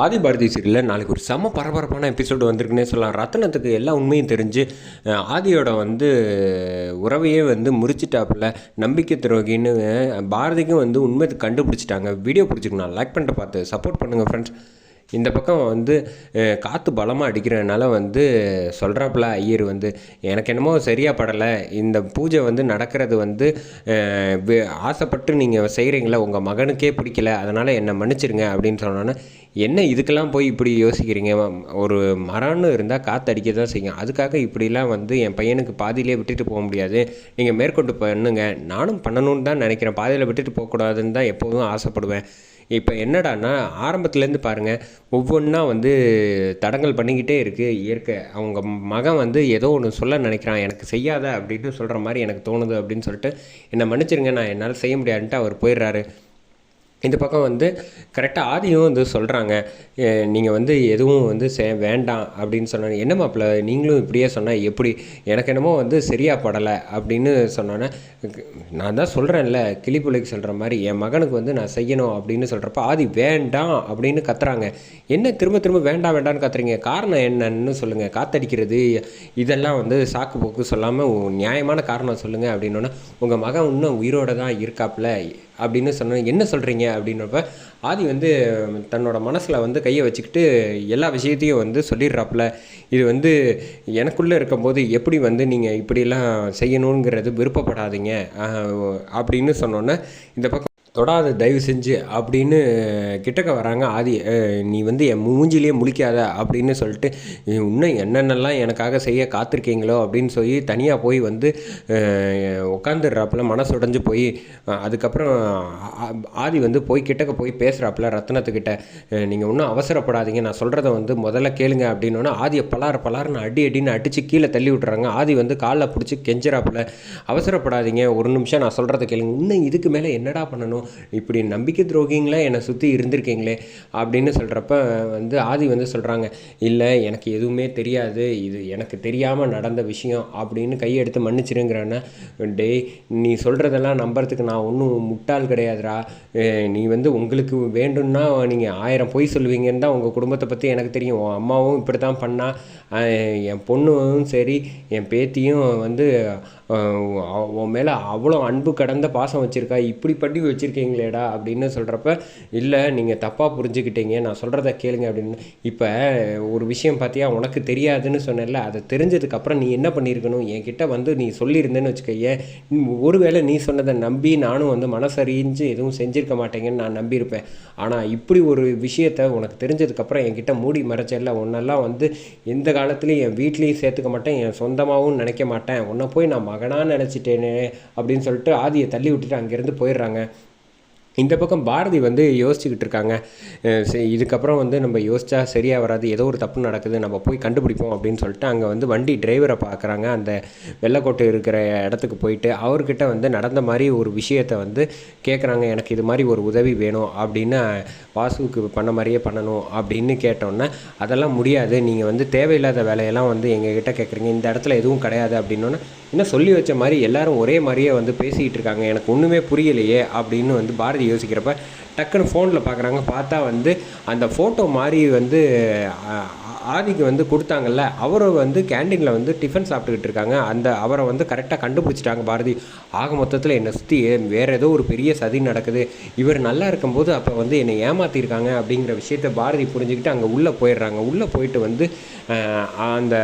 ஆதி பாரதி சீரியலில் நாளைக்கு ஒரு செம்ம பரபரப்பான எபிசோடு வந்திருக்குன்னே சொல்லலாம். ரத்தனத்துக்கு எல்லா உண்மையும் தெரிஞ்சு ஆதியோட உறவையே முறிச்சிட்டாப்புல, நம்பிக்கை துரோகின்னு பாரதிக்கும் உண்மை கண்டுபிடிச்சிட்டாங்க. வீடியோ பிடிச்சிக்கணும், லைக் பண்ணிட்டு பார்த்து சப்போர்ட் பண்ணுங்கள் ஃப்ரெண்ட்ஸ். இந்த பக்கம் காற்று பலமாக அடிக்கிறதுனால சொல்கிறாப்புல ஐயர் எனக்கு என்னமோ சரியாக படலை, இந்த பூஜை நடக்கிறது ஆசைப்பட்டு நீங்கள் செய்கிறீங்களா, உங்கள் மகனுக்கே பிடிக்கல, அதனால் என்னை மன்னிச்சிருங்க அப்படின்னு சொன்னோன்னே, என்ன இதுக்கெல்லாம் போய் இப்படி யோசிக்கிறீங்க, ஒரு மரம்னு இருந்தால் காற்று அடிக்க தான் செய்யும், அதுக்காக இப்படிலாம் என் பையனுக்கு பாதியிலே விட்டுட்டு போக முடியாது, நீங்கள் மேற்கொண்டு பண்ணுங்க, நானும் பண்ணணும்னு தான் நினைக்கிறேன், பாதியில் விட்டுட்டு போகக்கூடாதுன்னு தான் எப்போதும் ஆசைப்படுவேன். இப்போ என்னடான்னா, ஆரம்பத்துலேருந்து பாருங்கள், ஒவ்வொன்றா தடங்கல் பண்ணிக்கிட்டே இருக்குது இயற்கை. அவங்க மகன் ஏதோ ஒன்று சொல்ல நினைக்கிறான், எனக்கு செய்யாத அப்படின்னு சொல்கிற மாதிரி எனக்கு தோணுது அப்படின்னு சொல்லிட்டு, என்னை மன்னிச்சிருங்க, நான் என்னால் செய்ய முடியாதுன்ட்டு அவர் போயிடுறாரு. இந்த பக்கம் கரெக்டாக ஆதியும் சொல்கிறாங்க, நீங்கள் எதுவும் வேண்டாம் அப்படின்னு சொன்னாங்க. என்ன மாப்பிள்ள நீங்களும் இப்படியே சொன்னால் எப்படி, எனக்கு என்னமோ சரியாக படலை அப்படின்னு சொன்னோன்னே, நான் தான் சொல்கிறேன்ல கிளிப்புள்ளைக்கு சொல்கிற மாதிரி, என் மகனுக்கு நான் செய்யணும் அப்படின்னு சொல்கிறப்ப ஆதி வேண்டாம் அப்படின்னு கத்துறாங்க. என்ன திரும்ப திரும்ப வேண்டாம் வேண்டாம்னு கத்துறீங்க, காரணம் என்னன்னு சொல்லுங்கள், காத்தடிக்கிறது இதெல்லாம் சாக்கு போக்கு சொல்லாமல் நியாயமான காரணம் சொல்லுங்கள் அப்படின்னோன்னா, உங்கள் மகன் இன்னும் உயிரோடு தான் இருக்காப்புல அப்படின்னு சொன்னேன். என்ன சொல்கிறீங்க அப்படின்னப்ப ஆதி தன்னோட மனசில் கையை வச்சுக்கிட்டு எல்லா விஷயத்தையும் சொல்லிடுறாப்புல. இது எனக்குள்ளே இருக்கும்போது எப்படி நீங்கள் இப்படிலாம் செய்யணுங்கிறது விருப்பப்படாதீங்க அப்படின்னு சொன்னோன்னே, இந்த பக்கம் தொடாத தயவு செஞ்சு அப்படின்னு கிட்டக்க வராங்க ஆதி. நீ என் மூஞ்சிலேயே முழிக்காத அப்படின்னு சொல்லிட்டு, இன்னும் என்னென்னலாம் எனக்காக செய்ய காத்திருக்கீங்களோ அப்படின்னு சொல்லி தனியாக போய் உட்காந்துடுறாப்புல, மனசு உடஞ்சி போய். அதுக்கப்புறம் ஆதி போய் கிட்டக்க போய் பேசுகிறாப்புல ரத்னத்துக்கிட்ட, நீங்கள் இன்னும் அவசரப்படாதீங்க, நான் சொல்கிறத முதல்ல கேளுங்க அப்படின்னோன்னா, ஆதியை பலாருன்னு அடின்னு அடித்து கீழே தள்ளி விட்டுறாங்க. ஆதி காலில் பிடிச்சி கெஞ்சுறாப்புல, அவசரப்படாதீங்க, ஒரு நிமிஷம் நான் சொல்கிறத கேளுங்க, இன்னும் இதுக்கு மேலே என்னடா பண்ணணும், இப்படி நம்பிக்கை துரோகிங்களா என்னை சுற்றி இருந்திருக்கீங்களே அப்படின்னு சொல்கிறப்ப ஆதி சொல்கிறாங்க, இல்லை எனக்கு எதுவுமே தெரியாது, இது எனக்கு தெரியாமல் நடந்த விஷயம் அப்படின்னு கையெடுத்து மன்னிச்சிருங்கிறேன்னா, டேய் நீ சொல்கிறதெல்லாம் நம்புறதுக்கு நான் ஒன்றும் முட்டாள் கிடையாதுரா, நீ உங்களுக்கு வேண்டும்னா நீங்கள் 1000 பொய் சொல்லுவீங்கன்னு தான் உங்கள் குடும்பத்தை பற்றி எனக்கு தெரியும், உன் அம்மாவும் இப்படி தான் பண்ணா, என் பொண்ணும் சரி என் பேத்தியும் உன் மேலே அவ்வளோ அன்பு கடந்த பாசம் வச்சுருக்கா, இப்படி பண்ணி வச்சுருக்கீங்களேடா அப்படின்னு சொல்கிறப்ப, இல்லை நீங்கள் தப்பாக புரிஞ்சுக்கிட்டீங்க, நான் சொல்கிறத கேளுங்க அப்படின்னு. இப்போ ஒரு விஷயம் பார்த்தியா, உனக்கு தெரியாதுன்னு சொன்னேன்ல, அதை தெரிஞ்சதுக்கப்புறம் நீ என்ன பண்ணியிருக்கணும், என்கிட்ட நீ சொல்லியிருந்தேன்னு வச்சுக்கையே, ஒருவேளை நீ சொன்னதை நம்பி நானும் மனசறிஞ்சு எதுவும் செஞ்சுருக்க மாட்டேங்கன்னு நான் நம்பியிருப்பேன். ஆனால் இப்படி ஒரு விஷயத்தை உனக்கு தெரிஞ்சதுக்கப்புறம் என்கிட்ட மூடி மறைச்சல, உன்னெல்லாம் எந்த காலத்துலேயும் என் வீட்லேயும் சேர்த்துக்க மாட்டேன், என் சொந்தமாகவும் நினைக்க மாட்டேன், உன்னை போய் நான் மகனாக நினச்சிட்டேனே அப்படின்னு சொல்லிட்டு ஆதியை தள்ளி விட்டுட்டு அங்கேருந்து போயிடுறாங்க. இந்த பக்கம் பாரதி யோசிச்சுக்கிட்டு இருக்காங்க, இதுக்கப்புறம் நம்ம யோசிச்சா சரியாக வராது, ஏதோ ஒரு தப்பு நடக்குது, நம்ம போய் கண்டுபிடிப்போம் அப்படின்னு சொல்லிட்டு அங்கே வண்டி டிரைவரை பார்க்குறாங்க. அந்த வெள்ளைக்கோட்டை இருக்கிற இடத்துக்கு போயிட்டு அவர்கிட்ட நடந்த மாதிரி ஒரு விஷயத்தை கேட்குறாங்க, எனக்கு இது மாதிரி ஒரு உதவி வேணும் அப்படின்னு, வாசுவுக்கு பண்ண மாதிரியே பண்ணணும் அப்படின்னு கேட்டோன்னே, அதெல்லாம் முடியாது, நீங்கள் தேவையில்லாத வேலையெல்லாம் எங்ககிட்ட கேட்குறீங்க, இந்த இடத்துல எதுவும் கிடையாது அப்படின்னோன்னே, என்ன சொல்லி வச்ச மாதிரி எல்லாரும் ஒரே மாதிரியே பேசிகிட்டு இருக்காங்க, எனக்கு ஒன்றுமே புரியலையே அப்படின்னு பாரதி யோசிக்கிறப்ப டக்குன்னு ஃபோனில் பார்க்குறாங்க. பார்த்தா அந்த ஃபோட்டோ மாதிரி ஆதிக்கு கொடுத்தாங்கல்ல, அவரை கேண்டீனில் டிஃபன் சாப்பிட்டுக்கிட்டு இருக்காங்க. அவரை கரெக்டாக கண்டுபிடிச்சிட்டாங்க பாரதி. ஆக மொத்தத்தில் என்னை சுற்றி வேறு ஏதோ ஒரு பெரிய சதி நடக்குது, இவர் நல்லா இருக்கும்போது அப்போ என்னை ஏமாற்றிருக்காங்க அப்படிங்கிற விஷயத்தை பாரதி புரிஞ்சுக்கிட்டு அங்கே உள்ளே போயிடுறாங்க. உள்ளே போயிட்டு அந்த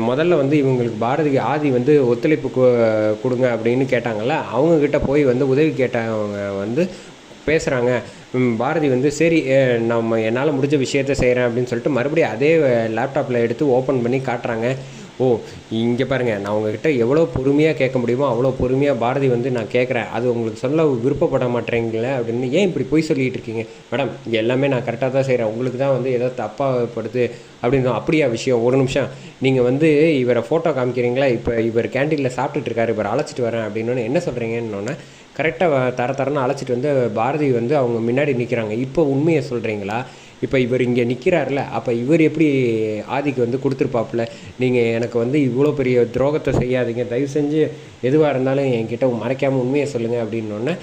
முதல்ல இவங்களுக்கு பாரதி ஆதி ஒத்துழைப்பு கொடுங்க அப்படின்னு கேட்டாங்கல்ல, அவங்கக்கிட்ட போய் உதவி கேட்டவங்க பேசுகிறாங்க. பாரதி சரி நம்ம என்னால் முடிஞ்ச விஷயத்த செய்கிறேன் அப்படின்னு சொல்லிட்டு மறுபடியும் அதே லேப்டாப்பில் எடுத்து ஓப்பன் பண்ணி காட்டுறாங்க. ஓ இங்கே பாருங்கள், நான் உங்ககிட்ட எவ்வளோ பொறுமையாக கேட்க முடியுமோ அவ்வளோ பொறுமையாக பாரதி நான் கேட்குறேன், அது உங்களுக்கு சொல்ல விருப்பப்பட மாட்டேங்களே அப்படின்னு, ஏன் இப்படி போய் சொல்லிகிட்டு இருக்கீங்க மேடம், இங்கே எல்லாமே நான் கரெக்டாக தான் செய்கிறேன், உங்களுக்கு தான் ஏதோ தப்பாக படுது அப்படின்னு. அப்படியா விஷயம், ஒரு நிமிஷம் நீங்கள் இவரை ஃபோட்டோ காமிக்கிறீங்களா, இப்போ இவர் கேண்டீனில் சாப்பிட்டுட்டு இருக்காரு, இவர் அழைச்சிட்டு வரேன் அப்படின்னு. என்ன சொல்கிறீங்கன்னு கரெக்டாக தரன்னு அழைச்சிட்டு பாரதி அவங்க முன்னாடி நிற்கிறாங்க. இப்போ உண்மையை சொல்கிறீங்களா, இப்போ இவர் இங்கே நிற்கிறார்ல, அப்போ இவர் எப்படி ஆதிக்கு கொடுத்துருப்பாப்புல, நீங்கள் எனக்கு இவ்வளோ பெரிய துரோகத்தை செய்யாதீங்க, தயவு செஞ்சு எதுவாக இருந்தாலும் என்கிட்ட மறைக்காமல் உண்மையை சொல்லுங்கள் அப்படின்னோடனே,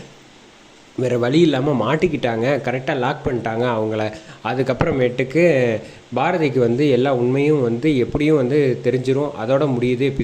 வேறு வழி இல்லாமல் மாட்டிக்கிட்டாங்க. கரெக்டாக லாக் பண்ணிட்டாங்க அவங்கள. அதுக்கப்புறமேட்டுக்கு பாரதிக்கு வந்து எல்லா உண்மையும் வந்து எப்படியும் வந்து தெரிஞ்சிரும். அதோட முடியுது.